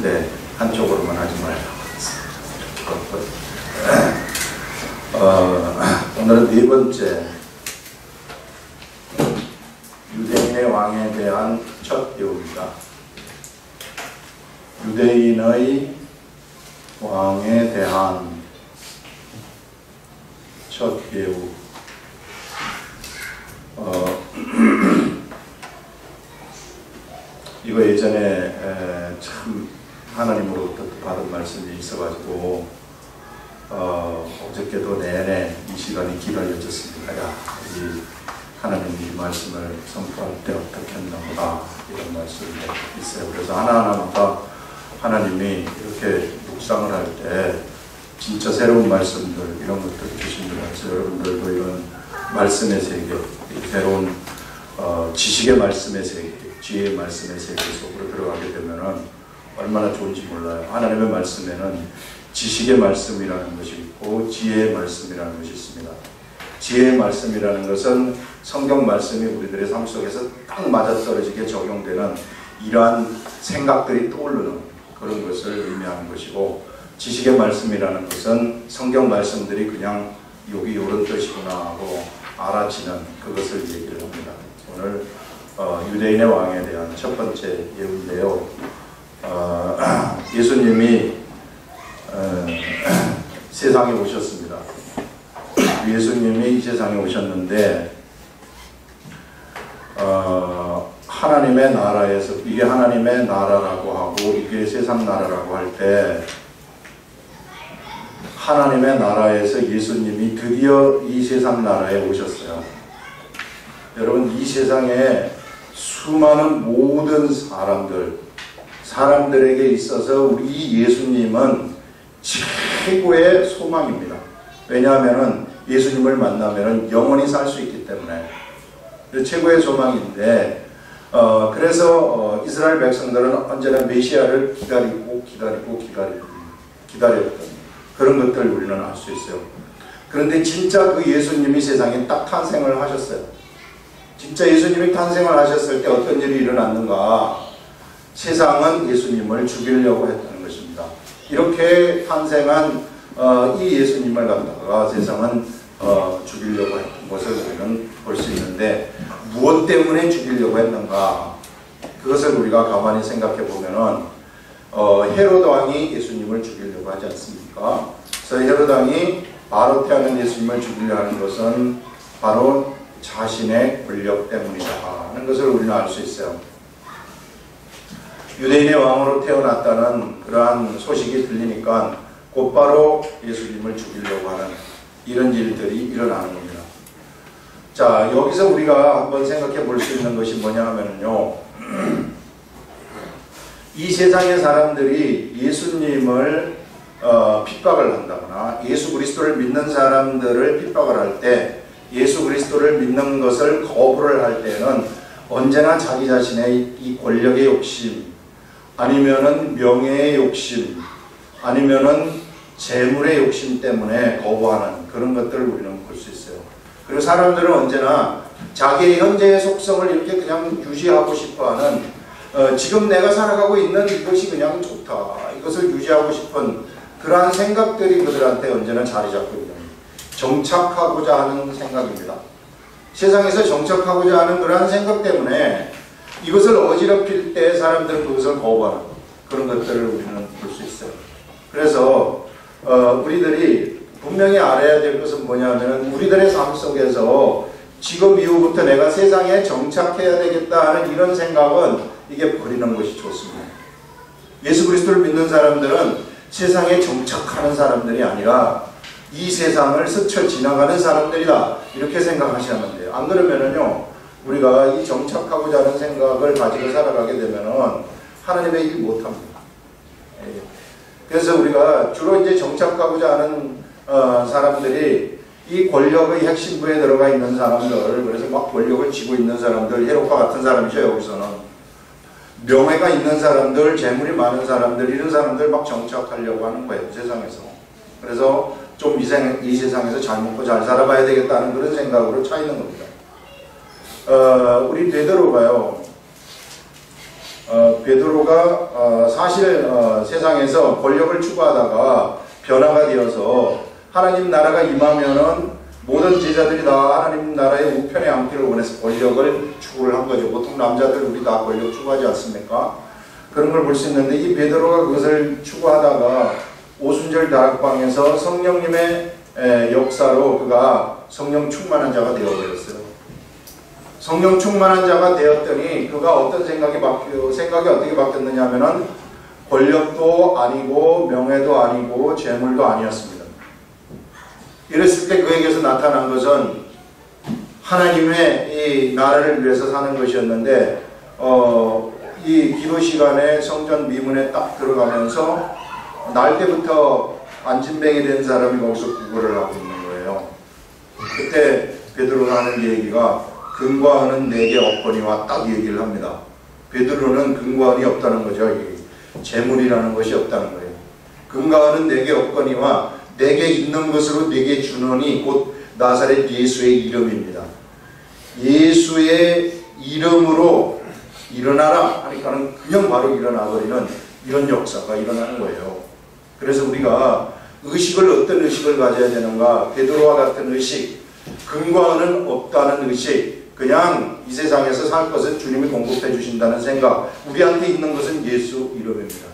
있는데 한쪽으로만 하지 말라고 했어요. 오늘은 네 번째, 유대인의 왕에 대한 첫 배우입니다. 유대인의 왕에 대한 첫 배우. 이거 예전에 참 하나님으로부터 받은 말씀이 있어가지고 어저께도 내내 이 시간이 기다려졌습니다. 야, 이 하나님이 이 말씀을 선포할 때 어떻게 했나 이런 말씀이 있어요. 그래서 하나하나마다 하나님이 이렇게 묵상을 할 때 진짜 새로운 말씀들 이런 것들 주신 것 같아요. 여러분들도 이런 말씀의 세계, 새로운 지식의 말씀의 세계, 지혜의 말씀의 세계 속으로 들어가게 되면은 얼마나 좋은지 몰라요. 하나님의 말씀에는 지식의 말씀이라는 것이 있고 지혜의 말씀이라는 것이 있습니다. 지혜의 말씀이라는 것은 성경 말씀이 우리들의 삶 속에서 딱 맞아떨어지게 적용되는 이러한 생각들이 떠오르는 그런 것을 의미하는 것이고, 지식의 말씀이라는 것은 성경 말씀들이 그냥 여기 이런 뜻이구나 하고 알아지는 그것을 얘기를 합니다. 오늘 유대인의 왕에 대한 첫 번째 예우인데요. 예수님이 세상에 오셨습니다. 예수님이 이 세상에 오셨는데 하나님의 나라에서, 이게 하나님의 나라라고 하고 이게 세상 나라라고 할 때, 하나님의 나라에서 예수님이 드디어 이 세상 나라에 오셨어요. 여러분, 이 세상에 수많은 모든 사람들에게 있어서 우리 예수님은 최고의 소망입니다. 왜냐하면 예수님을 만나면 영원히 살 수 있기 때문에 최고의 소망인데, 그래서 이스라엘 백성들은 언제나 메시아를 기다렸던 그런 것들을 우리는 알 수 있어요. 그런데 진짜 그 예수님이 세상에 딱 탄생을 하셨어요. 진짜 예수님이 탄생을 하셨을 때 어떤 일이 일어났는가? 세상은 예수님을 죽이려고 했다는 것입니다. 이렇게 탄생한 이 예수님을 갖다가 세상은 죽이려고 했던 것을 우리는 볼 수 있는데, 무엇 때문에 죽이려고 했는가? 그것을 우리가 가만히 생각해 보면은 헤롯 왕이 예수님을 죽이려고 하지 않습니까? 그래서 헤롯 왕이 바로 태어난 예수님을 죽이려 하는 것은 바로 자신의 권력 때문이다 하는 것을 우리는 알 수 있어요. 유대인의 왕으로 태어났다는 그러한 소식이 들리니까 곧바로 예수님을 죽이려고 하는 이런 일들이 일어나는 겁니다. 자, 여기서 우리가 한번 생각해 볼 수 있는 것이 뭐냐 하면요, 이 세상의 사람들이 예수님을 핍박을 한다거나 예수 그리스도를 믿는 사람들을 핍박을 할 때, 예수 그리스도를 믿는 것을 거부를 할 때는 언제나 자기 자신의 이 권력의 욕심, 아니면은 명예의 욕심, 아니면은 재물의 욕심 때문에 거부하는 그런 것들을 우리는 볼 수 있어요. 그리고 사람들은 언제나 자기의 현재의 속성을 이렇게 그냥 유지하고 싶어하는, 지금 내가 살아가고 있는 이것이 그냥 좋다, 이것을 유지하고 싶은 그러한 생각들이 그들한테 언제나 자리 잡고 있는, 정착하고자 하는 생각입니다. 세상에서 정착하고자 하는 그러한 생각 때문에 이것을 어지럽힐 때 사람들은 그것을 거부하는 그런 것들을 우리는 볼 수 있어요. 그래서 우리들이 분명히 알아야 될 것은 뭐냐면, 우리들의 삶 속에서 지금 이후부터 내가 세상에 정착해야 되겠다 하는 이런 생각은 이게 버리는 것이 좋습니다. 예수 그리스도를 믿는 사람들은 세상에 정착하는 사람들이 아니라 이 세상을 스쳐 지나가는 사람들이다, 이렇게 생각하시면 돼요. 안 그러면은요, 우리가 이 정착하고자 하는 생각을 가지고 살아가게 되면은 하나님의 일 못합니다. 그래서 우리가 주로 이제 정착하고자 하는 사람들이 이 권력의 핵심부에 들어가 있는 사람들, 그래서 막 권력을 쥐고 있는 사람들, 헤롯과 같은 사람이죠. 여기서는 명예가 있는 사람들, 재물이 많은 사람들, 이런 사람들 막 정착하려고 하는 거예요, 세상에서. 그래서 좀 이 세상에서 잘 먹고 잘 살아봐야 되겠다는 그런 생각으로 차 있는 겁니다. 우리 베드로가요, 베드로가 사실 세상에서 권력을 추구하다가 변화가 되어서 하나님 나라가 임하면은 모든 제자들이 다 하나님 나라의 우편에 앉기를 원해서 권력을 추구를 한 거죠. 보통 남자들 우리 다 권력 추구하지 않습니까? 그런 걸 볼 수 있는데 이 베드로가 그것을 추구하다가 오순절 다락방에서 성령님의 역사로 그가 성령 충만한 자가 되어버렸어요. 성령 충만한 자가 되었더니 그가 어떤 생각이 어떻게 바뀌었느냐 하면은 권력도 아니고 명예도 아니고 재물도 아니었습니다. 이랬을 때 그에게서 나타난 것은 하나님의 이 나라를 위해서 사는 것이었는데 이 기도 시간에 성전 미문에 딱 들어가면서 날 때부터 안진뱅이 된 사람이 거기서 구걸을 하고 있는 거예요. 그때 베드로가 하는 얘기가 금과 은은 내게 없거니와 딱 얘기를 합니다. 베드로는 금과 은이 없다는 거죠. 재물이라는 것이 없다는 거예요. 금과 은은 내게 없거니와 내게 있는 것으로 내게 주노니 곧 나사렛 예수의 이름입니다. 예수의 이름으로 일어나라 하니까는 그냥 바로 일어나버리는 이런 역사가 일어나는 거예요. 그래서 우리가 어떤 의식을 가져야 되는가? 베드로와 같은 의식, 금과 은은 없다는 의식, 그냥 이 세상에서 살 것은 주님이 공급해 주신다는 생각, 우리한테 있는 것은 예수 이름입니다.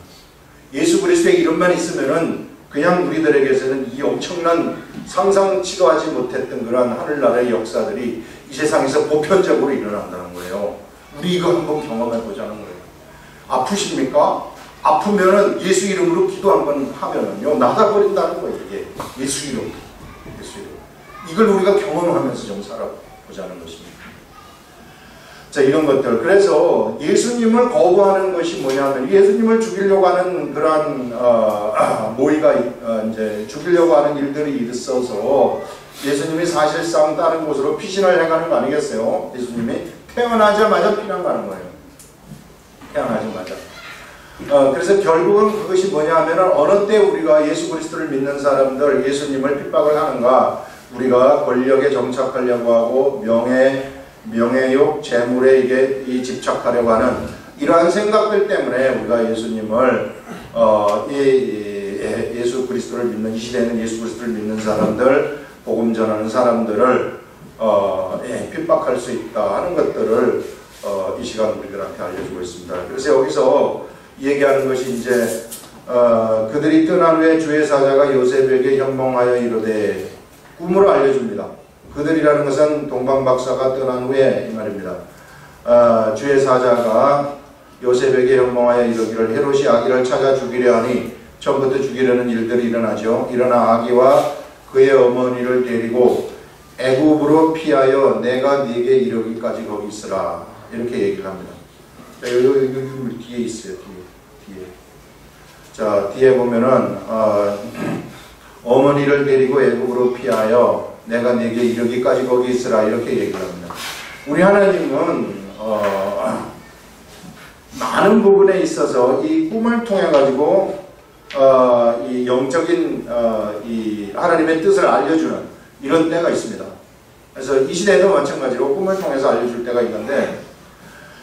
예수 그리스도의 이름만 있으면은 그냥 우리들에게서는 이 엄청난 상상치도 하지 못했던 그러한 하늘나라의 역사들이 이 세상에서 보편적으로 일어난다는 거예요. 우리 이거 한번 경험해 보자는 거예요. 아프십니까? 아프면은 예수 이름으로 기도 한번 하면은요, 나가버린다는 거예요, 이게. 예수 이름. 예수 이름. 이걸 우리가 경험하면서 좀 살아보자는 것입니다. 자, 이런 것들. 그래서 예수님을 거부하는 것이 뭐냐면, 예수님을 죽이려고 하는 그러한, 모의가, 이제, 죽이려고 하는 일들이 있어서 예수님이 사실상 다른 곳으로 피신을 해가는 거 아니겠어요? 예수님이 태어나자마자 피난 가는 거예요. 태어나자마자. 그래서 결국은 그것이 뭐냐 하면은 어느 때 우리가 예수 그리스도를 믿는 사람들, 예수님을 핍박을 하는가, 우리가 권력에 정착하려고 하고 명예욕, 재물에 이게 집착하려고 하는 이러한 생각들 때문에 우리가 예수님을 예수 그리스도를 믿는, 이 시대에는 예수 그리스도를 믿는 사람들, 복음 전하는 사람들을 핍박할 수 있다 하는 것들을 이 시간 우리들한테 알려주고 있습니다. 그래서 여기서 얘기하는 것이 이제 그들이 떠난 후에 주의 사자가 요셉에게 현몽하여 이르되, 꿈으로 알려줍니다. 그들이라는 것은 동방박사가 떠난 후에 이 말입니다. 주의 사자가 요셉에게 현몽하여 이르기를 헤롯이 아기를 찾아 죽이려 하니, 처음부터 죽이려는 일들이 일어나죠. 일어나 아기와 그의 어머니를 데리고 애굽으로 피하여 내가 네게 이르기까지 거기 있으라, 이렇게 얘기를 합니다. 자, 여기 뒤에 있어요. 뒤에. 자, 뒤에 보면은 어머니를 데리고 애굽으로 피하여 내가 네게 이르기까지 거기 있으라, 이렇게 얘기를 합니다. 우리 하나님은 많은 부분에 있어서 이 꿈을 통해 가지고 이 영적인 이 하나님의 뜻을 알려주는 이런 때가 있습니다. 그래서 이 시대에도 마찬가지로 꿈을 통해서 알려줄 때가 있는데,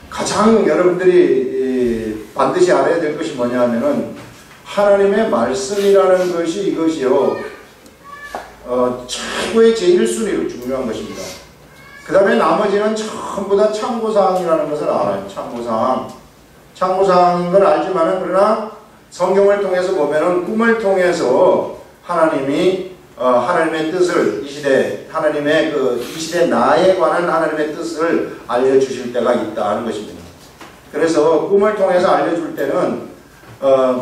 가장 여러분들이 반드시 알아야 될 것이 뭐냐 하면은 하나님의 말씀이라는 것이 이것이요 최고의 제1순위로 중요한 것입니다. 그 다음에 나머지는 전부 다 참고사항이라는 것을 알아요. 참고사항인 걸 알지만은, 그러나 성경을 통해서 보면은 꿈을 통해서 하나님이 하나님의 뜻을, 이 시대 하나님의 이 시대 나에 관한 하나님의 뜻을 알려주실 때가 있다 하는 것입니다. 그래서 꿈을 통해서 알려줄 때는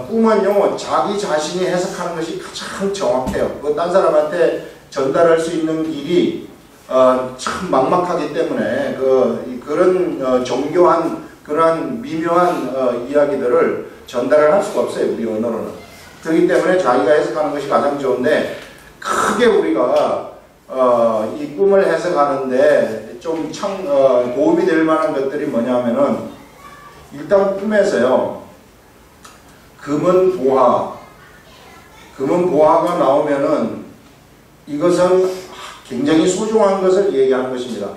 꿈은요 자기 자신이 해석하는 것이 가장 정확해요. 딴 사람한테 전달할 수 있는 길이 참 막막하기 때문에 그런 정교한 그러한 미묘한 이야기들을 전달을 할 수가 없어요, 우리 언어로는. 그렇기 때문에 자기가 해석하는 것이 가장 좋은데, 크게 우리가 이 꿈을 해석하는데 좀 도움이 될 만한 것들이 뭐냐면은, 일단 꿈에서요 금은 보화가 나오면은 이것은 굉장히 소중한 것을 얘기하는 것입니다.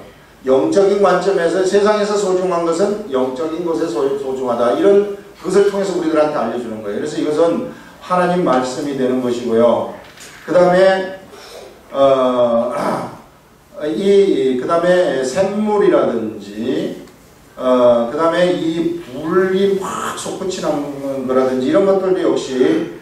영적인 관점에서 세상에서 소중한 것은 영적인 것에 소중하다. 이런 그것을 통해서 우리들한테 알려주는 거예요. 그래서 이것은 하나님 말씀이 되는 것이고요. 그 다음에 그 다음에 샘물이라든지 그 다음에 이 불이 확 솟구치는 거라든지 이런 것들도 역시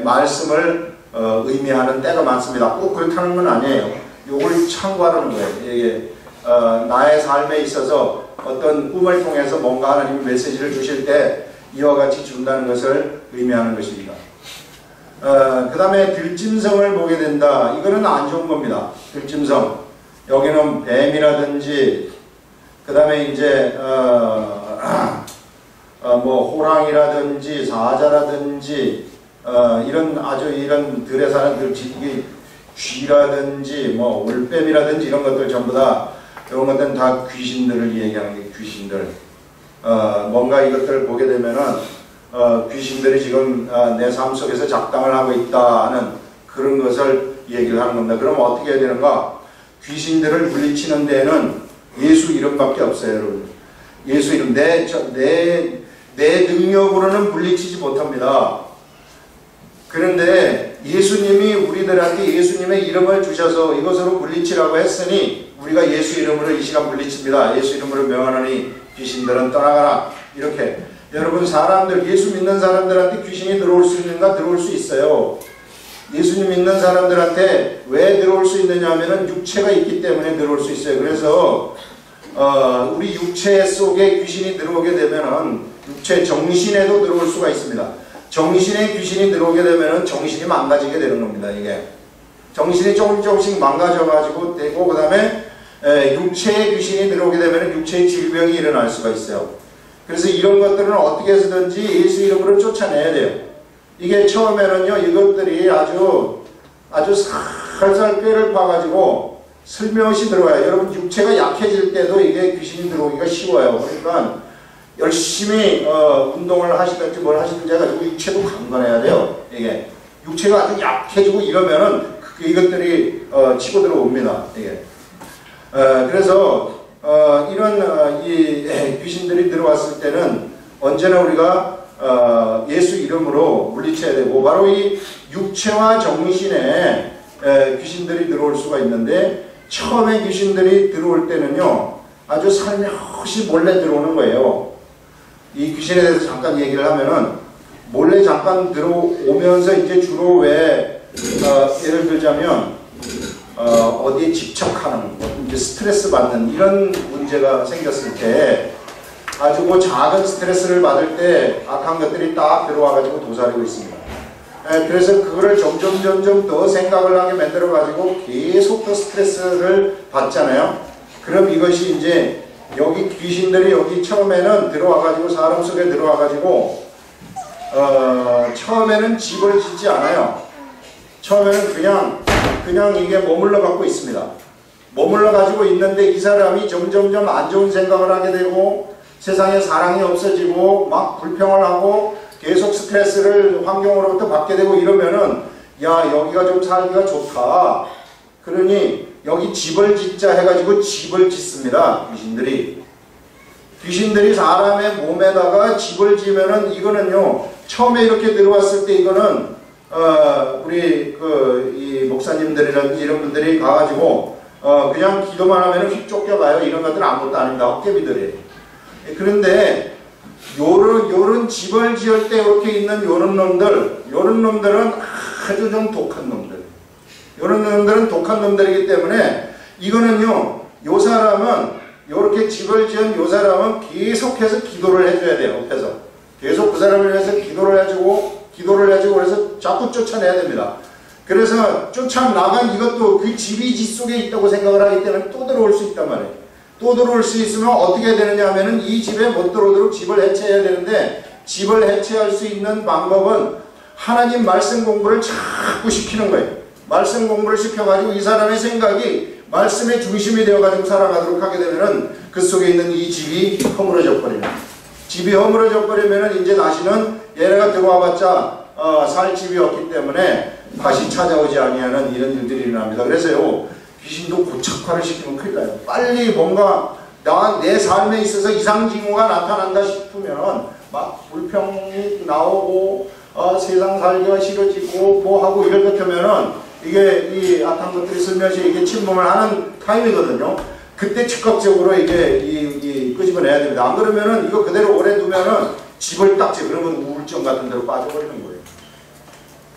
말씀을 의미하는 때가 많습니다. 꼭 그렇다는 건 아니에요. 요걸 참고하라는 거예요. 이게 나의 삶에 있어서 어떤 꿈을 통해서 뭔가 하나님이 메시지를 주실 때 이와 같이 준다는 것을 의미하는 것입니다. 그 다음에 들짐승을 보게 된다. 이거는 안 좋은 겁니다. 들짐승. 여기는 뱀이라든지 그 다음에 이제 뭐 호랑이라든지 사자라든지 이런 들에 사는 쥐라든지 뭐 올뱀이라든지 이런 것들 전부 다 이런 것들은 다 귀신들을 얘기하는 게 귀신들. 뭔가 이것들을 보게 되면은 귀신들이 지금 내 삶 속에서 작당을 하고 있다는 그런 것을 얘기를 하는 겁니다. 그럼 어떻게 해야 되는가? 귀신들을 물리치는 데에는 예수 이름밖에 없어요, 여러분. 예수 이름. 내 능력으로는 물리치지 못합니다. 그런데 예수님이 우리들한테 예수님의 이름을 주셔서 이것으로 물리치라고 했으니 우리가 예수 이름으로 이 시간 물리칩니다. 예수 이름으로 명하노니 귀신들은 떠나가라. 이렇게. 여러분, 사람들, 예수 믿는 사람들한테 귀신이 들어올 수 있는가? 들어올 수 있어요. 예수님 믿는 사람들한테 왜 들어올 수 있느냐 하면은 육체가 있기 때문에 들어올 수 있어요. 그래서 우리 육체 속에 귀신이 들어오게 되면은 육체 정신에도 들어올 수가 있습니다. 정신에 귀신이 들어오게 되면은 정신이 망가지게 되는 겁니다. 이게 정신이 조금씩 망가져가지고 되고 그 다음에 육체에 귀신이 들어오게 되면은 육체의 질병이 일어날 수가 있어요. 그래서 이런 것들은 어떻게 해서든지 예수 이름으로 쫓아내야 돼요. 이게 처음에는요, 이것들이 아주 살살 뼈를 파가지고 슬며시 들어가요. 여러분, 육체가 약해질 때도 이게 귀신이 들어오기가 쉬워요. 그러니까 열심히 운동을 하시든지 뭘 하시든지 해가지고 육체도 강건해야 돼요. 이게 육체가 아주 약해지고 이러면은 이것들이 치고 들어옵니다. 이게 그래서 이런 이 귀신들이 들어왔을 때는 언제나 우리가 예수 이름으로 물리쳐야 되고, 바로 이 육체와 정신에 귀신들이 들어올 수가 있는데, 처음에 귀신들이 들어올 때는요 아주 살며시 몰래 들어오는 거예요. 이 귀신에 대해서 잠깐 얘기를 하면은, 몰래 잠깐 들어오면서 이제 주로 왜 예를 들자면 어디에 집착하는, 이제 스트레스 받는 이런 문제가 생겼을 때, 아주 그 작은 스트레스를 받을 때 악한 것들이 딱 들어와가지고 도사리고 있습니다. 그래서 그거를 점점 더 생각을 하게 만들어가지고 계속 더 스트레스를 받잖아요. 그럼 이것이 이제 여기 귀신들이 여기 처음에는 들어와가지고 사람 속에 들어와가지고 처음에는 집을 짓지 않아요. 처음에는 그냥 이게 머물러 갖고 있습니다. 머물러 가지고 있는데 이 사람이 점점 안 좋은 생각을 하게 되고 세상에 사랑이 없어지고 막 불평을 하고 계속 스트레스를 환경으로부터 받게 되고 이러면은, 야, 여기가 좀 살기가 좋다. 그러니 여기 집을 짓자 해가지고 집을 짓습니다. 귀신들이 사람의 몸에다가 집을 지으면은, 이거는요 처음에 이렇게 들어왔을 때 이거는 우리 이 목사님들이라든지 이런 분들이 가가지고 그냥 기도만 하면은 휙 쫓겨가요. 이런 것들은 아무것도 아닙니다. 헛개비들이에요. 그런데 요런 집을 지을 때 이렇게 있는 요런 놈들은 아주 좀 독한 놈들. 요런 놈들은 독한 놈들이기 때문에, 이거는요, 요 사람은, 요렇게 집을 지은 요 사람은 계속해서 기도를 해줘야 돼요. 옆에서 계속 그 사람을 위해서 기도를 해주고 그래서 자꾸 쫓아내야 됩니다. 그래서 쫓아나간 이것도 그 집이 집 속에 있다고 생각을 하기 때문에 또 들어올 수 있단 말이에요. 또 들어올 수 있으면 어떻게 되느냐 하면은, 이 집에 못 들어오도록 집을 해체해야 되는데, 집을 해체할 수 있는 방법은 하나님 말씀 공부를 자꾸 시키는 거예요. 말씀 공부를 시켜가지고 이 사람의 생각이 말씀의 중심이 되어가지고 살아가도록 하게 되면은 그 속에 있는 이 집이 허물어져 버립니다. 집이 허물어져 버리면은 이제 다시는 얘네가 들어와봤자 살 집이 없기 때문에 다시 찾아오지 아니하는 이런 일들이 일어납니다. 그래서요, 귀신도 고착화를 시키면 큰일 나요. 빨리 뭔가 내 삶에 있어서 이상 징후가 나타난다 싶으면 막 불평이 나오고 세상 살기가 싫어지고 뭐 하고 이럴 것 같으면은 이게 이 악한 것들이 슬며시 이게 침범을 하는 타임이거든요. 그때 즉각적으로 이게 끄집어내야 됩니다. 안 그러면은 이거 그대로 오래 두면은 집을 딱지 그러면 우울증 같은 데로 빠져버리는 거예요.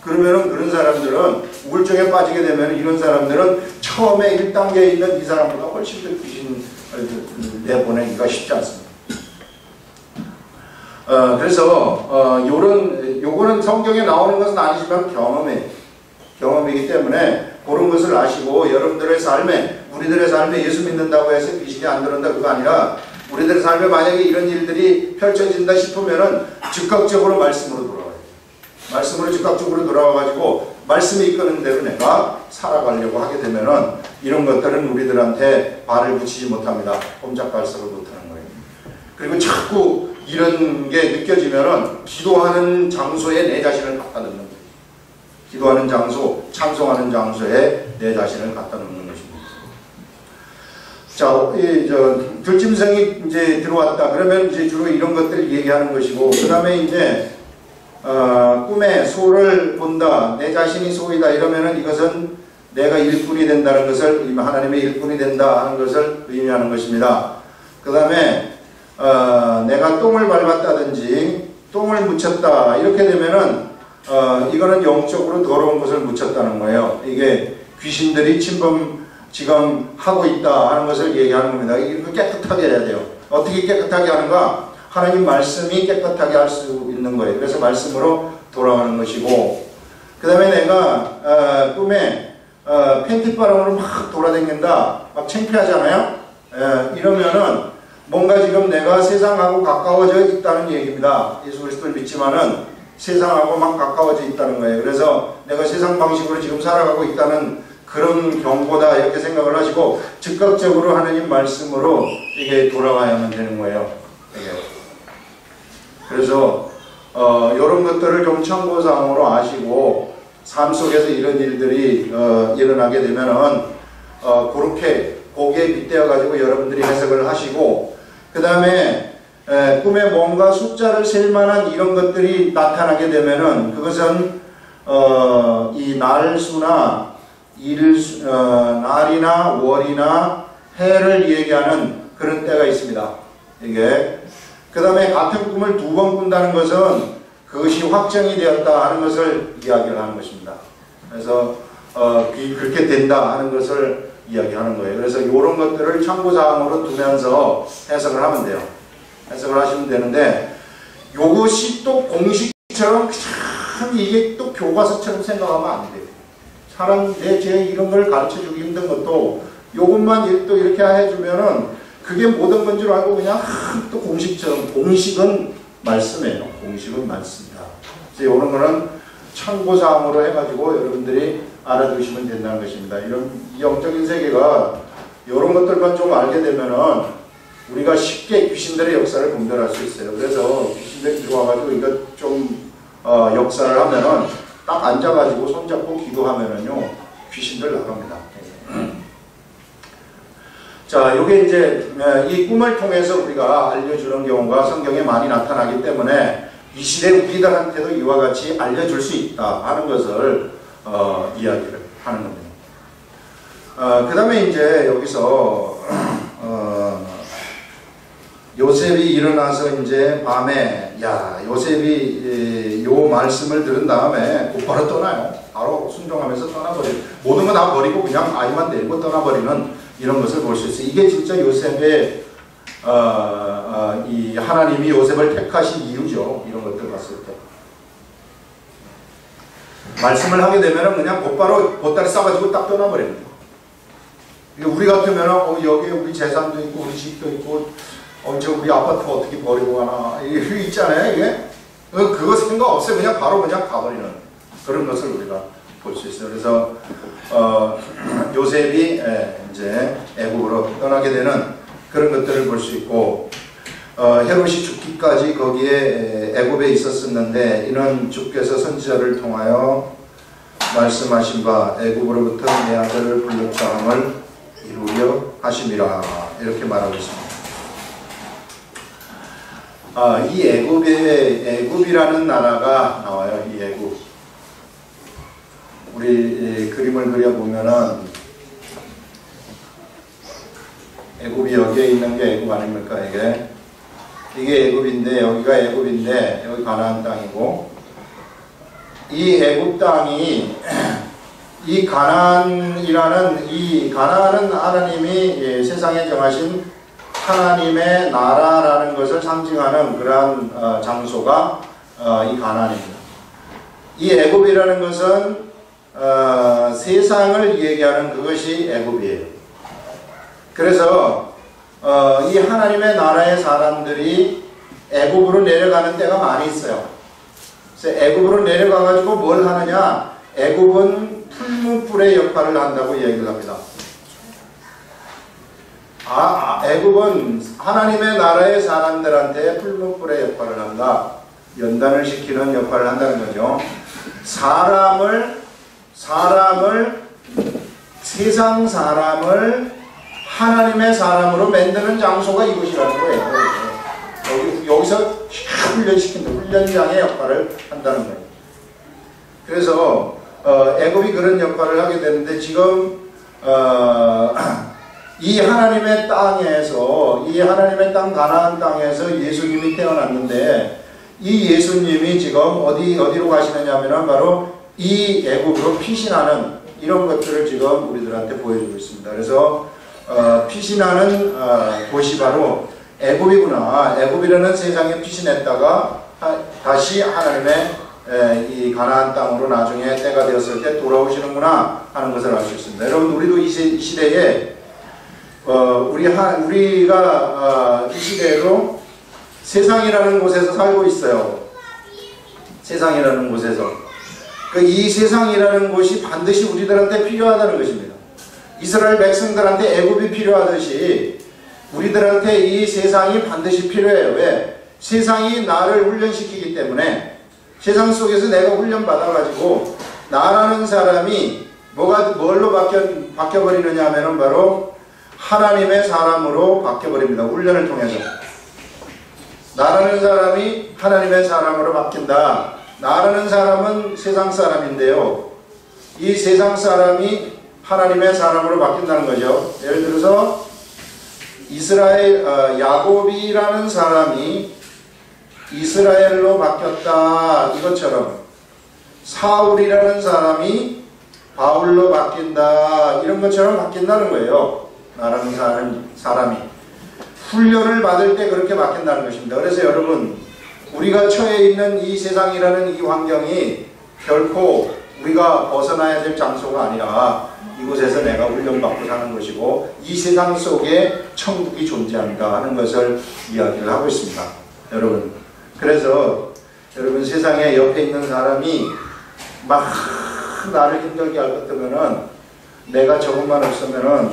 그러면은 그런 사람들은 우울증에 빠지게 되면 이런 사람들은 처음에 1단계에 있는 이 사람보다 훨씬 더 귀신 내보내기가 쉽지 않습니다. 그래서 요거는 성경에 나오는 것은 아니지만 경험이기 때문에 그런 것을 아시고 여러분들의 삶에 우리들의 삶에 예수 믿는다고 해서 귀신이 안 들어온다 그거 아니라 우리들의 삶에 만약에 이런 일들이 펼쳐진다 싶으면은 즉각적으로 말씀으로 돌아와요. 말씀으로 즉각적으로 돌아와가지고 말씀이 이끄는 대로 내가 살아가려고 하게 되면은 이런 것들은 우리들한테 발을 붙이지 못합니다. 꼼짝발석을 못하는 거예요. 그리고 자꾸 이런 게 느껴지면은 기도하는 장소에 내 자신을 갖다 놓는 거예요. 기도하는 장소, 찬송하는 장소에 내 자신을 갖다 놓는 것입니다. 자, 들짐승이 이제 들어왔다. 그러면 이제 주로 이런 것들을 얘기하는 것이고, 그 다음에 이제 꿈에 소를 본다. 내 자신이 소이다. 이러면은 이것은 내가 일꾼이 된다는 것을, 하나님의 일꾼이 된다 하는 것을 의미하는 것입니다. 그 다음에 내가 똥을 밟았다든지 똥을 묻혔다. 이렇게 되면은 이거는 영적으로 더러운 것을 묻혔다는 거예요. 이게 귀신들이 지금 하고 있다 하는 것을 얘기하는 겁니다. 이거 깨끗하게 해야 돼요. 어떻게 깨끗하게 하는가? 하나님 말씀이 깨끗하게 할 수 있는 거예요. 그래서 말씀으로 돌아가는 것이고, 그 다음에 내가 꿈에 팬티바람으로 막 돌아다닌다. 막 창피하잖아요. 이러면은 뭔가 지금 내가 세상하고 가까워져 있다는 얘기입니다. 예수 그리스도를 믿지만은 세상하고 막 가까워져 있다는 거예요. 그래서 내가 세상 방식으로 지금 살아가고 있다는 그런 경고다 이렇게 생각을 하시고 즉각적으로 하나님 말씀으로 이게 돌아가야만 되는 거예요. 이게. 그래서 이런 것들을 좀 참고사항으로 아시고 삶 속에서 이런 일들이 일어나게 되면은 그렇게 거기에 빗대어 가지고 여러분들이 해석을 하시고, 그 다음에 꿈에 뭔가 숫자를 셀 만한 이런 것들이 나타나게 되면은 그것은 이 날수나 날이나 월이나 해를 얘기하는 그런 때가 있습니다. 이게 그 다음에 같은 꿈을 2번 꾼다는 것은 그것이 확정이 되었다 하는 것을 이야기를 하는 것입니다. 그래서 그렇게 된다 하는 것을 이야기하는 거예요. 그래서 이런 것들을 참고사항으로 두면서 해석을 하면 돼요. 해석을 하시면 되는데, 이것이 또 공식처럼 참 이게 또 교과서처럼 생각하면 안 돼요. 제 이런 걸 가르쳐주기 힘든 것도 요것만 또 이렇게 해주면은 그게 모든 건 줄 알고 그냥 또 공식처럼, 공식은 말씀이에요. 공식은 말씀이다. 그래서 이런 거는 참고사항으로 해가지고 여러분들이 알아두시면 된다는 것입니다. 이런 영적인 세계가 이런 것들만 좀 알게 되면은 우리가 쉽게 귀신들의 역사를 분별할 수 있어요. 그래서 귀신들이 들어와가지고 이거 좀 역사를 하면은 딱 앉아가지고 손잡고 기도하면은요 귀신들 나갑니다. 자, 요게 이제 이 꿈을 통해서 우리가 알려주는 경우가 성경에 많이 나타나기 때문에 이 시대 우리들한테도 이와 같이 알려줄 수 있다 하는 것을 이야기를 하는 겁니다. 그 다음에 이제 여기서 요셉이 일어나서 이제 밤에, 요셉이 요 말씀을 들은 다음에 곧바로 떠나요. 바로 순종하면서 떠나버려요. 모든 거 다 버리고 그냥 아이만 데리고 떠나버리는 이런 것을 볼 수 있어요. 이게 진짜 요셉의 이 하나님이 요셉을 택하신 이유죠. 이런 것들 봤을 때. 말씀을 하게 되면 그냥 곧바로 보따리 싸가지고 딱 떠나버립니다. 우리 같으면 여기에 우리 재산도 있고 우리 집도 있고 저 우리 아파트 어떻게 버리고 가나 이거 있잖아요. 이게 그거 생각 없어요. 그냥 바로 그냥 가버리는 그런 것을 우리가 볼 수 있어요. 그래서 요셉이 이제 애국으로 떠나게 되는 그런 것들을 볼 수 있고, 헤롯이 죽기까지 거기에 애굽에 있었었는데 이는 주께서 선지자를 통하여 말씀하신 바 애굽으로부터 내 아들을 불렀다 함을 이루려 하심이라 이렇게 말하고 있습니다. 이 애굽이라는 나라가 나와요. 이 애굽. 우리 그림을 그려보면은 애굽이 여기에 있는 게 애굽 아닙니까? 이게 애굽인데 여기가 애굽인데 여기 가나안 땅이고, 이 애굽 땅이 이 가나안이라는 이 가나안은 하나님이 세상에 정하신 하나님의 나라라는 것을 상징하는 그러한 장소가 이 가나안입니다. 이 애굽이라는 것은 세상을 얘기하는 그것이 애굽이에요. 그래서 이 하나님의 나라의 사람들이 애굽으로 내려가는 때가 많이 있어요. 그래서 애굽으로 내려가가지고 뭘 하느냐? 애굽은 풀무불의 역할을 한다고 얘기를 합니다. 애굽은 하나님의 나라의 사람들한테 풀무불의 역할을 한다. 연단을 시키는 역할을 한다는 거죠. 세상 사람을 하나님의 사람으로 만드는 장소가 이곳이라는 거예요. 여기서 훈련시킨다. 훈련장의 역할을 한다는 거예요. 그래서 애굽이 그런 역할을 하게 되는데, 지금 이 하나님의 땅 가나안 땅에서 예수님이 태어났는데, 이 예수님이 지금 어디로 가시느냐 하면 바로 이 애굽으로 피신하는 이런 것들을 지금 우리들한테 보여주고 있습니다. 그래서 피신하는 곳이 바로 애굽이구나. 애굽이라는 세상에 피신했다가 다시 하나님의 이 가나안 땅으로 나중에 때가 되었을 때 돌아오시는구나 하는 것을 알 수 있습니다. 여러분, 우리도 이 시대에 우리가 이 시대로 세상이라는 곳에서 살고 있어요. 세상이라는 곳에서. 이 세상이라는 곳이 반드시 우리들한테 필요하다는 것입니다. 이스라엘 백성들한테 애굽이 필요하듯이 우리들한테 이 세상이 반드시 필요해요. 왜? 세상이 나를 훈련시키기 때문에. 세상 속에서 내가 훈련받아가지고 나라는 사람이 뭘로 바뀌어버리느냐 하면 바로 하나님의 사람으로 바뀌어버립니다. 훈련을 통해서. 나라는 사람이 하나님의 사람으로 바뀐다. 나라는 사람은 세상 사람인데요, 이 세상 사람이 하나님의 사람으로 바뀐다는 거죠. 예를 들어서 야곱이라는 사람이 이스라엘로 바뀌었다, 이것처럼 사울이라는 사람이 바울로 바뀐다, 이런 것처럼 바뀐다는 거예요. 나라는 사람이 훈련을 받을 때 그렇게 바뀐다는 것입니다. 그래서 여러분, 우리가 처해 있는 이 세상이라는 이 환경이 결코 우리가 벗어나야 될 장소가 아니라 이곳에서 내가 훈련받고 사는 것이고 이 세상 속에 천국이 존재한다 하는 것을 이야기를 하고 있습니다. 여러분, 그래서 여러분, 세상에 옆에 있는 사람이 막 나를 힘들게 할 것 같으면은, 내가 저것만 없으면은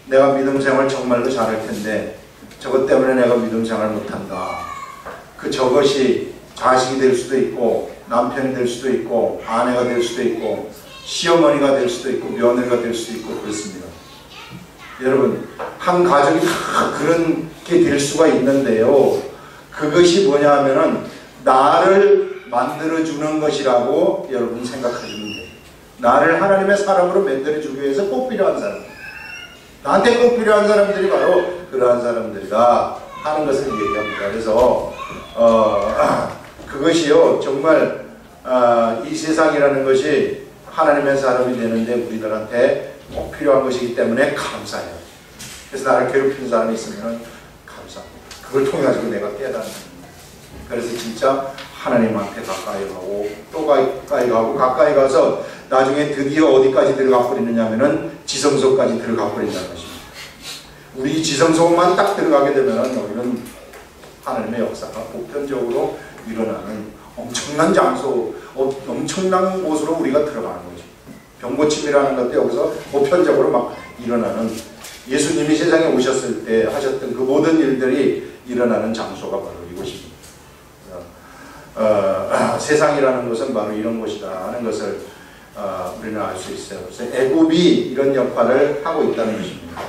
내가 믿음 생활 정말로 잘할 텐데 저것 때문에 내가 믿음 생활 못한다. 저것이 자식이 될 수도 있고 남편이 될 수도 있고 아내가 될 수도 있고 시어머니가 될 수도 있고 며느리가 될 수도 있고 그렇습니다. 여러분, 한 가족이 다 그런 게 될 수가 있는데요, 그것이 뭐냐 하면은 나를 만들어주는 것이라고 여러분 생각하시면 돼요. 나를 하나님의 사람으로 만들어주기 위해서 꼭 필요한 사람, 나한테 꼭 필요한 사람들이 바로 그러한 사람들이다 하는 것을 얘기합니다. 그래서 그것이요, 정말 이 세상이라는 것이 하나님의 사람이 되는데 우리들한테 꼭 필요한 것이기 때문에 감사해요. 그래서 나를 괴롭히는 사람이 있으면 감사합니다. 그걸 통해 가지고 내가 깨닫는 겁니다. 그래서 진짜 하나님한테 가까이 가고 또 가까이 가고, 가까이 가서 나중에 드디어 어디까지 들어가 버리느냐 하면은 지성소까지 들어가 버린다는 것입니다. 우리 지성소만 딱 들어가게 되면 우리는 하나님의 역사가 보편적으로 일어나는 엄청난 장소, 엄청난 곳으로 우리가 들어가는 거죠. 병고침이라는 것도 여기서 보편적으로 막 일어나는, 예수님이 세상에 오셨을 때 하셨던 그 모든 일들이 일어나는 장소가 바로 이곳입니다. 세상이라는 것은 바로 이런 곳이다 하는 것을 우리는 알 수 있어요. 그래서 애굽이 이런 역할을 하고 있다는 것입니다.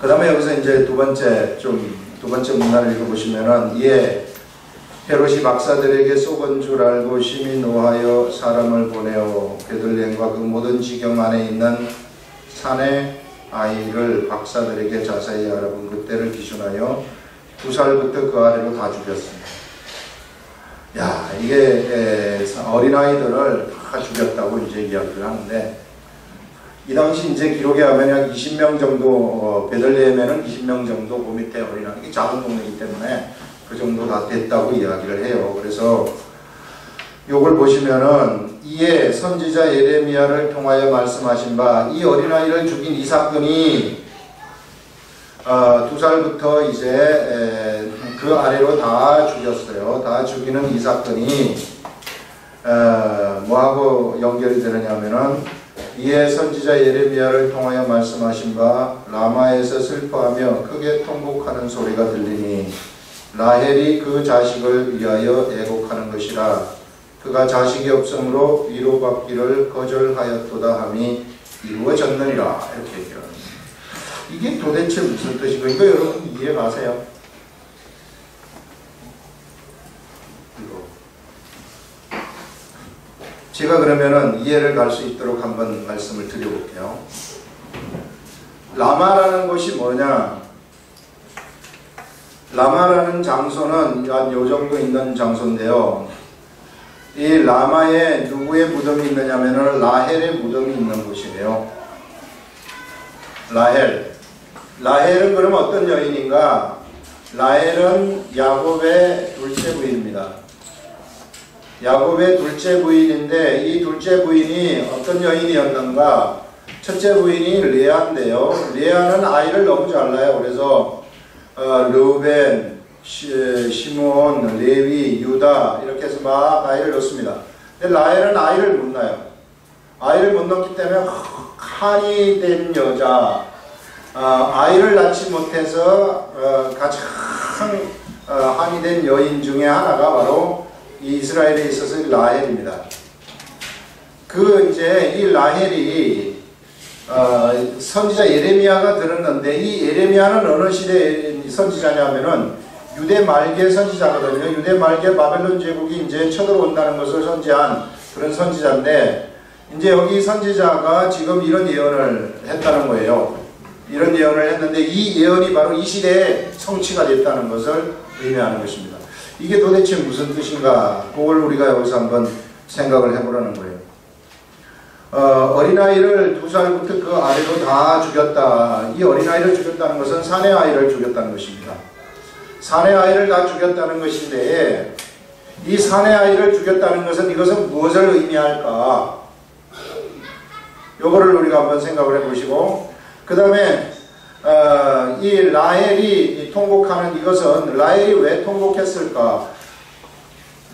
그 다음에 여기서 이제 두 번째 문단을 읽어보시면은, 이에 헤롯이 박사들에게 속은 줄 알고 심히 노하여 사람을 보내어 베들레헴과 그 모든 지경 안에 있는 산의 아이를 박사들에게 자세히 알아본 그때를 기준하여 2살부터 그 아래로 다 죽였습니다. 야, 이게 어린아이들을 다 죽였다고 이제 이야기를 하는데, 이 당시 이제 기록에 하면 약 20명 정도, 베들레헴에는 20명 정도 그 밑에 어린아이, 이게 작은 동네이기 때문에 그 정도 다 됐다고 이야기를 해요. 그래서 요걸 보시면은, 이에 선지자 예레미야를 통하여 말씀하신 바, 이 어린아이를 죽인 이 사건이 2살부터 이제 그 아래로 다 죽였어요. 다 죽이는 이 사건이 뭐하고 연결이 되느냐면은, 이에 선지자 예레미야를 통하여 말씀하신 바 라마에서 슬퍼하며 크게 통곡하는 소리가 들리니 라헬이 그 자식을 위하여 애곡하는 것이라. 그가 자식이 없으므로 위로받기를 거절하였도다 함이 이루어졌느니라. 이렇게 얘기합니다. 이게 도대체 무슨 뜻이고, 이거 여러분 이해 가세요? 제가 그러면은 이해를 갈 수 있도록 한번 말씀을 드려볼게요. 라마라는 곳이 뭐냐? 라마라는 장소는 한 요 정도 있는 장소인데요. 이 라마에 누구의 무덤이 있느냐면은 라헬의 무덤이 있는 곳이에요. 라헬은 그럼 어떤 여인인가? 라헬은 야곱의 둘째 부인입니다. 야곱의 둘째 부인인데, 이 둘째 부인이 어떤 여인이었는가? 첫째 부인이 레아인데요. 레아는 아이를 너무 잘 낳아요. 그래서 르우벤, 시몬, 레위, 유다 이렇게 해서 막 아이를 낳습니다. 근데 라헬은 아이를 못 낳아요. 아이를 못 낳기 때문에 한이 된 여자, 아이를 낳지 못해서 가장 한이 된 여인 중에 하나가 바로 이 이스라엘에 있어서 라헬입니다. 이제 이 라헬이 선지자 예레미야가 들었는데, 이 예레미야는 어느 시대의 선지자냐면은 유대 말기의 선지자거든요. 유대 말기에 바벨론 제국이 이제 쳐들어온다는 것을 선지한 그런 선지자인데, 이제 여기 선지자가 지금 이런 예언을 했다는 거예요. 이런 예언을 했는데, 이 예언이 바로 이 시대에 성취가 됐다는 것을 의미하는 것입니다. 이게 도대체 무슨 뜻인가? 그걸 우리가 여기서 한번 생각을 해보라는 거예요. 어린아이를 2살부터 그 아래로 다 죽였다. 이 어린아이를 죽였다는 것은 사내 아이를 죽였다는 것입니다. 사내 아이를 다 죽였다는 것인데, 이 사내 아이를 죽였다는 것은 이것은 무엇을 의미할까? 요거를 우리가 한번 생각을 해보시고, 그 다음에 이 라헬이 통곡하는 이것은, 라헬이 왜 통곡했을까?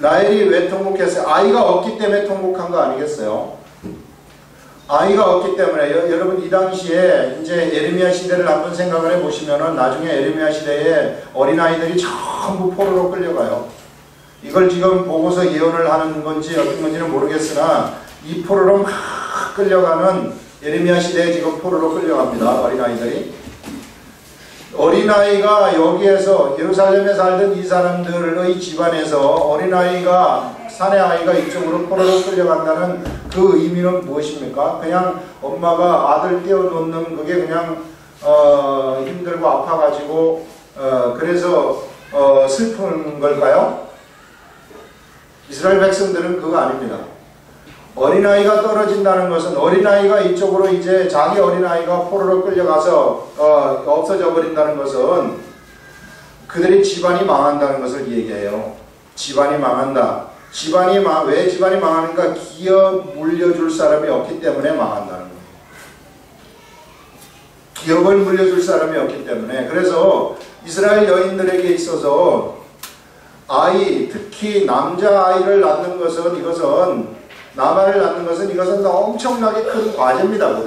라헬이 왜 통곡했어요? 아이가 없기 때문에 통곡한 거 아니겠어요? 아이가 없기 때문에. 여러분 이 당시에 이제 예레미야 시대를 한번 생각을 해보시면은, 나중에 예레미야 시대에 어린아이들이 전부 포로로 끌려가요. 이걸 지금 보고서 예언을 하는 건지 어떤 건지는 모르겠으나, 이 포로로 막 끌려가는, 예레미야 시대에 지금 포로로 끌려갑니다. 어린아이들이. 어린아이가 여기에서 예루살렘에 살던 이 사람들의 집안에서 어린아이가, 사내 아이가 이쪽으로 포로로 끌려간다는 그 의미는 무엇입니까? 그냥 엄마가 아들 떼어놓는 그게 그냥 힘들고 아파가지고 그래서 슬픈 걸까요? 이스라엘 백성들은 그거 아닙니다. 어린아이가 떨어진다는 것은, 어린아이가 이쪽으로 이제 자기 어린아이가 포로로 끌려가서 없어져 버린다는 것은 그들의 집안이 망한다는 것을 얘기해요. 집안이 망한다. 왜 집안이 망하는가? 기업 물려줄 사람이 없기 때문에 망한다는 거예요. 기업을 물려줄 사람이 없기 때문에. 그래서 이스라엘 여인들에게 있어서 아이, 특히 남자아이를 낳는 것은, 남아를 낳는 것은 이것은 엄청나게 큰 과제입니다.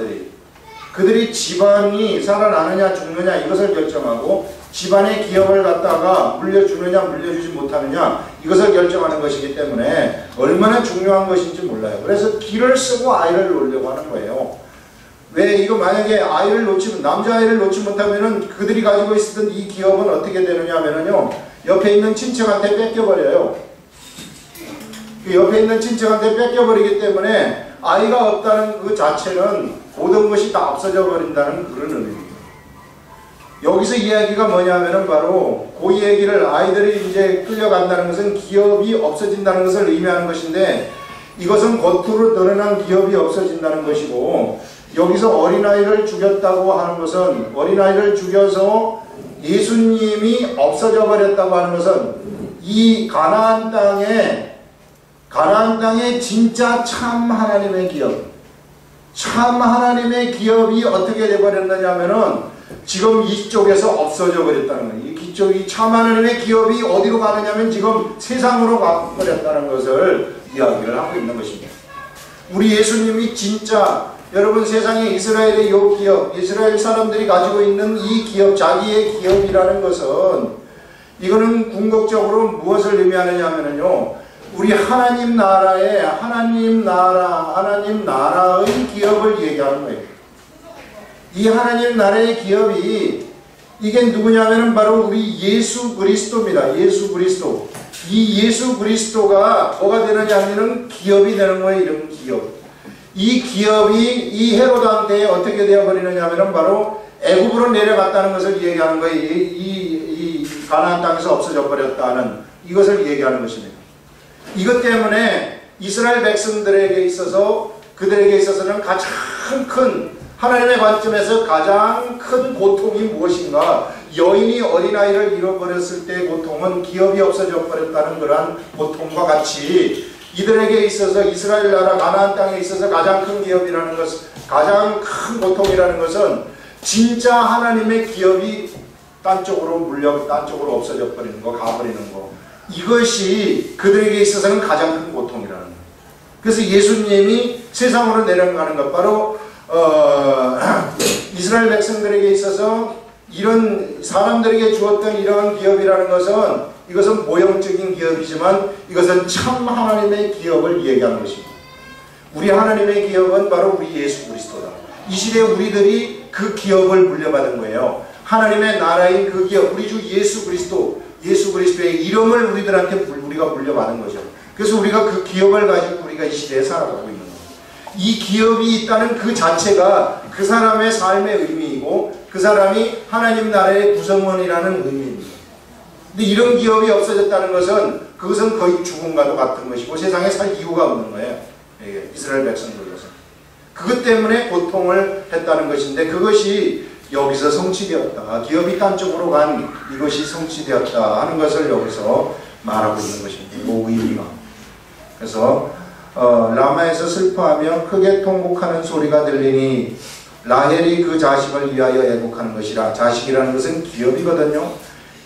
그들이 집안이 살아나느냐 죽느냐 이것을 결정하고, 집안의 기업을 갖다가 물려주느냐 물려주지 못하느냐 이것을 결정하는 것이기 때문에 얼마나 중요한 것인지 몰라요. 그래서 기를 쓰고 아이를 놓으려고 하는 거예요. 왜 이거 만약에 아이를 놓치면 남자아이를 놓지 못하면은 그들이 가지고 있었던 이 기업은 어떻게 되느냐 하면은요 옆에 있는 친척한테 뺏겨버려요. 그 옆에 있는 친척한테 뺏겨버리기 때문에 아이가 없다는 그 자체는 모든 것이 다 없어져 버린다는 그런 의미입니다. 여기서 이야기가 뭐냐면은 바로 그 얘기를 아이들이 이제 끌려간다는 것은 기업이 없어진다는 것을 의미하는 것인데 이것은 겉으로 드러난 기업이 없어진다는 것이고 여기서 어린아이를 죽였다고 하는 것은 어린아이를 죽여서 예수님이 없어져 버렸다고 하는 것은 이 가나안 땅에 진짜 참 하나님의 기업 참 하나님의 기업이 어떻게 되어버렸느냐 하면은 지금 이쪽에서 없어져 버렸다는 거예요. 이쪽이 참 하나님의 기업이 어디로 가느냐면 지금 세상으로 가버렸다는 것을 이야기를 하고 있는 것입니다. 우리 예수님이 진짜 여러분 세상에 이스라엘의 요 기업 이스라엘 사람들이 가지고 있는 이 기업 자기의 기업이라는 것은 이거는 궁극적으로 무엇을 의미하느냐 하면요 우리 하나님 나라의 기업을 얘기하는 거예요. 이 하나님 나라의 기업이 이게 누구냐면은 바로 우리 예수 그리스도입니다. 예수 그리스도. 이 예수 그리스도가 뭐가 되느냐 하면은 기업이 되는 거예요. 이런 기업. 이 기업이 이 헤로드한테 어떻게 되어버리느냐 하면은 바로 애굽으로 내려갔다는 것을 얘기하는 거예요. 이 가나안 땅에서 없어져 버렸다는 이것을 얘기하는 것입니다. 이것 때문에 이스라엘 백성들에게 있어서 그들에게 있어서는 가장 큰 하나님의 관점에서 가장 큰 고통이 무엇인가? 여인이 어린아이를 잃어버렸을 때의 고통은 기업이 없어져 버렸다는 그러한 고통과 같이 이들에게 있어서 이스라엘 나라 가나안 땅에 있어서 가장 큰 기업이라는 것, 가장 큰 고통이라는 것은 진짜 하나님의 기업이 딴 쪽으로 없어져 버리는 거, 가버리는 거. 이것이 그들에게 있어서는 가장 큰 고통이라는 거예요. 그래서 예수님이 세상으로 내려가는 것, 바로 이스라엘 백성들에게 있어서 이런 사람들에게 주었던 이러한 기업이라는 것은 이것은 모형적인 기업이지만 이것은 참 하나님의 기업을 얘기하는 것입니다. 우리 하나님의 기업은 바로 우리 예수 그리스도다. 이 시대에 우리들이 그 기업을 물려받은 거예요. 하나님의 나라인 그 기업, 우리 주 예수 그리스도의 이름을 우리가 물려받은 거죠. 그래서 우리가 그 기업을 가지고 우리가 이 시대에 살아가고 있는 거예요. 이 기업이 있다는 그 자체가 그 사람의 삶의 의미이고 그 사람이 하나님 나라의 구성원이라는 의미입니다. 근데 이런 기업이 없어졌다는 것은 그것은 거의 죽음과도 같은 것이고 세상에 살 이유가 없는 거예요. 이스라엘 백성들로서. 그것 때문에 고통을 했다는 것인데 그것이 여기서 성취되었다. 기업이 딴 쪽으로 간 이것이 성취되었다 하는 것을 여기서 말하고 있는 것입니다. 그 의미가. 그래서 라마에서 슬퍼하며 크게 통곡하는 소리가 들리니 라헬이 그 자식을 위하여 애곡하는 것이라. 자식이라는 것은 기업이거든요.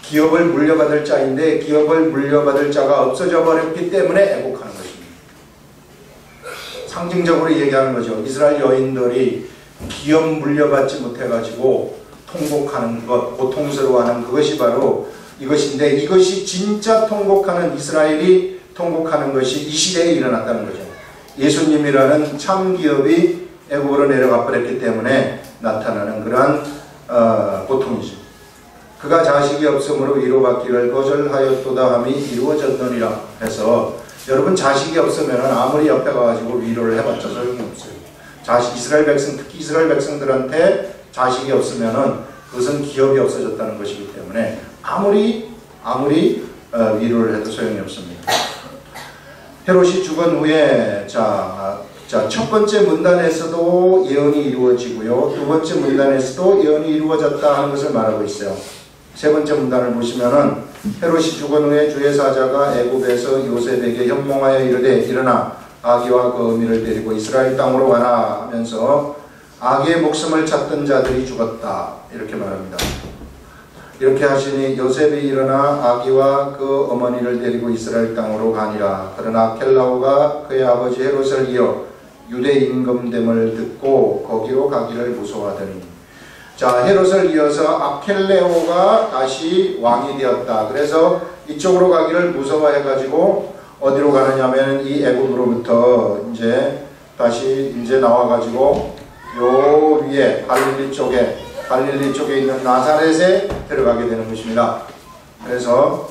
기업을 물려받을 자인데 기업을 물려받을 자가 없어져 버렸기 때문에 애곡하는 것입니다. 상징적으로 얘기하는 거죠. 이스라엘 여인들이 기업 물려받지 못해가지고 통곡하는 것, 고통스러워하는 그것이 바로 이것인데 이것이 진짜 통곡하는 이스라엘이 통곡하는 것이 이 시대에 일어났다는 거죠. 예수님이라는 참 기업이 애굽으로 내려가 버렸기 때문에 나타나는 그러한 고통이죠. 그가 자식이 없으므로 위로받기를 거절하였도다 함이 이루어졌느니라 해서 여러분 자식이 없으면 아무리 옆에 가가지고 위로를 해봤자 소용이 없어요. 이스라엘 백성, 특히 이스라엘 백성들한테 자식이 없으면은 그것은 기업이 없어졌다는 것이기 때문에 아무리 위로를 해도 소용이 없습니다. 헤롯이 죽은 후에 첫 번째 문단에서도 예언이 이루어지고요. 두 번째 문단에서도 예언이 이루어졌다 하는 것을 말하고 있어요. 세 번째 문단을 보시면은 헤롯이 죽은 후에 주의 사자가 애굽에서 요셉에게 현몽하여 이르되 일어나 아기와 그 어미를 데리고 이스라엘 땅으로 가라 하면서 아기의 목숨을 찾던 자들이 죽었다 이렇게 말합니다. 이렇게 하시니 요셉이 일어나 아기와 그 어머니를 데리고 이스라엘 땅으로 가니라. 그러나 켈라오가 그의 아버지 헤롯을 이어 유대 임금됨을 듣고 거기로 가기를 무서워하더니 자, 헤롯을 이어서 아켈레오가 다시 왕이 되었다. 그래서 이쪽으로 가기를 무서워해가지고 어디로 가느냐면 이 애굽으로부터 이제 다시 이제 나와가지고 요 위에 갈릴리 쪽에 있는 나사렛에 들어가게 되는 것입니다. 그래서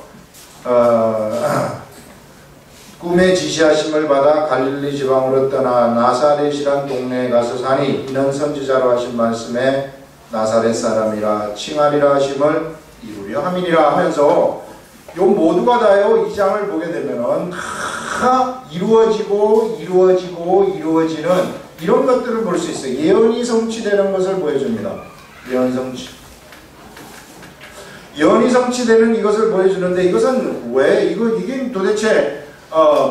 꿈에 지시하심을 받아 갈릴리 지방으로 떠나 나사렛이란 동네에 가서 사니 이는 선지자로 하신 말씀에 나사렛 사람이라 칭하리라 하심을 이루려 함이니라 하면서 요 모두가 다요 이 장을 보게 되면은 다 이루어지는 이런 것들을 볼 수 있어요. 예언이 성취되는 것을 보여줍니다. 예언이 성취되는 이것을 보여주는데 이것은 왜 이게 도대체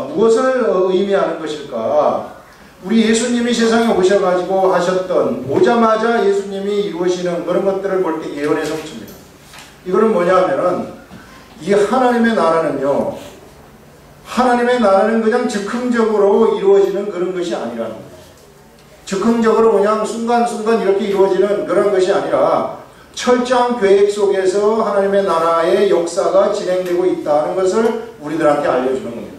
무엇을 의미하는 것일까? 우리 예수님이 세상에 오셔가지고 하셨던 오자마자 예수님이 이루시는 그런 것들을 볼 때 예언의 성취입니다. 이거는 뭐냐면은 이 하나님의 나라는요, 하나님의 나라는 그냥 즉흥적으로 이루어지는 그런 것이 아니라는 거예요. 즉흥적으로 그냥 순간순간 이렇게 이루어지는 그런 것이 아니라 철저한 계획 속에서 하나님의 나라의 역사가 진행되고 있다는 것을 우리들한테 알려주는 겁니다.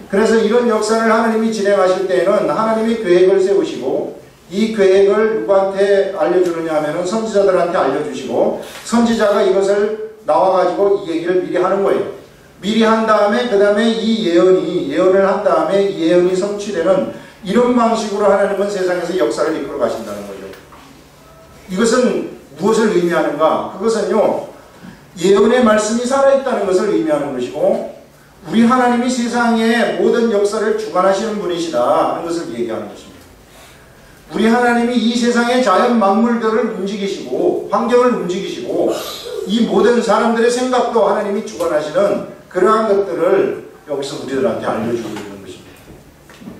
그래서 이런 역사를 하나님이 진행하실 때에는 하나님이 계획을 세우시고 이 계획을 누구한테 알려주느냐 하면은 선지자들한테 알려주시고 선지자가 이것을 나와가지고 이 얘기를 미리 하는 거예요. 미리 한 다음에 그 다음에 이 예언을 한 다음에 이 예언이 성취되는 이런 방식으로 하나님은 세상에서 역사를 이끌어 가신다는 거죠. 이것은 무엇을 의미하는가? 그것은요, 예언의 말씀이 살아있다는 것을 의미하는 것이고 우리 하나님이 세상의 모든 역사를 주관하시는 분이시다 하는 것을 얘기하는 것입니다. 우리 하나님이 이 세상의 자연 만물들을 움직이시고 환경을 움직이시고 이 모든 사람들의 생각도 하나님이 주관하시는 그러한 것들을 여기서 우리들한테 알려주고 있는 것입니다.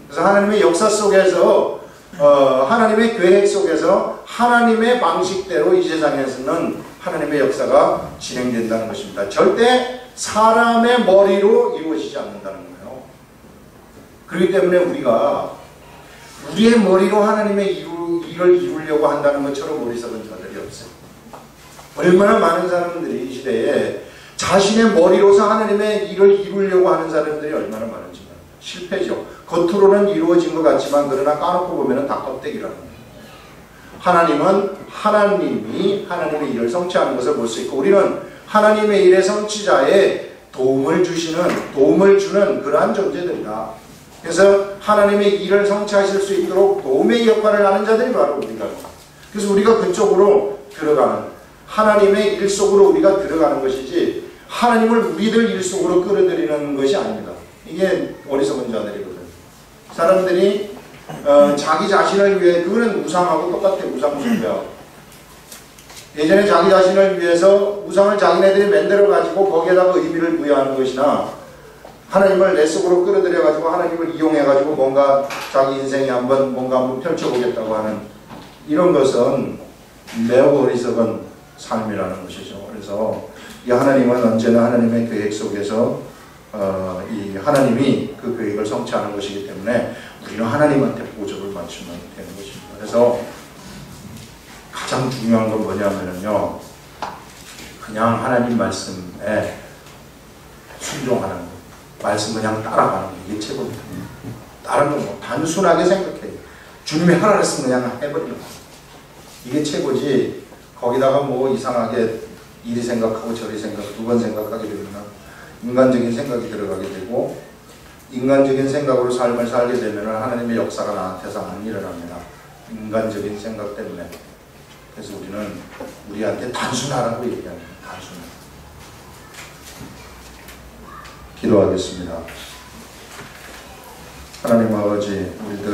그래서 하나님의 역사 속에서 하나님의 계획 속에서 하나님의 방식대로 이 세상에서는 하나님의 역사가 진행된다는 것입니다. 절대 사람의 머리로 이루어지지 않는다는 거예요. 그렇기 때문에 우리가 우리의 머리로 하나님의 일을 이루려고 한다는 것처럼 어리석은 자들이 없어요. 얼마나 많은 사람들이 이 시대에 자신의 머리로서 하나님의 일을 이루려고 하는 사람들이 얼마나 많은지 실패죠. 겉으로는 이루어진 것 같지만 그러나 까놓고 보면 다 껍데기라는 거예요. 하나님은 하나님이 하나님의 일을 성취하는 것을 볼 수 있고 우리는 하나님의 일의 성취자에 도움을 주는 그러한 존재들이다. 그래서 하나님의 일을 성취하실 수 있도록 도움의 역할을 하는 자들이 바로 우리가. 그래서 우리가 그쪽으로 들어가는 하나님의 일 속으로 우리가 들어가는 것이지 하나님을 우리들 일 속으로 끌어들이는 것이 아닙니다. 이게 어리석은 자들이거든. 사람들이 자기 자신을 위해 그거는 우상하고 똑같아요. 우상 숭배하고. 예전에 자기 자신을 위해서 우상을 자기네들이 만들어가지고 거기에다가 의미를 부여하는 것이나 하나님을 내 속으로 끌어들여가지고 하나님을 이용해가지고 뭔가 자기 인생에 뭔가 한번 펼쳐보겠다고 하는 이런 것은 매우 어리석은 삶이라는 것이죠. 그래서 이 하나님은 언제나 하나님의 계획 속에서 이 하나님이 그 계획을 성취하는 것이기 때문에 우리는 하나님한테 보조를 맞추면 되는 것입니다. 그래서 가장 중요한 건 뭐냐면요, 그냥 하나님 말씀에 순종하는 것, 말씀 그냥 따라가는 게 이게 최고입니다. 다른 건 뭐 단순하게 생각해요. 주님이 하라 그랬으면 그냥 해버리는 거. 이게 최고지. 거기다가 뭐 이상하게 이리 생각하고 저리 생각, 두 번 생각하게 되면 인간적인 생각이 들어가게 되고 인간적인 생각으로 삶을 살게 되면 하나님의 역사가 나한테서 안 일어납니다. 인간적인 생각 때문에. 그래서 우리는 우리한테 단순하라고 얘기합니다. 단순. 기도하겠습니다. 하나님 아버지, 우리들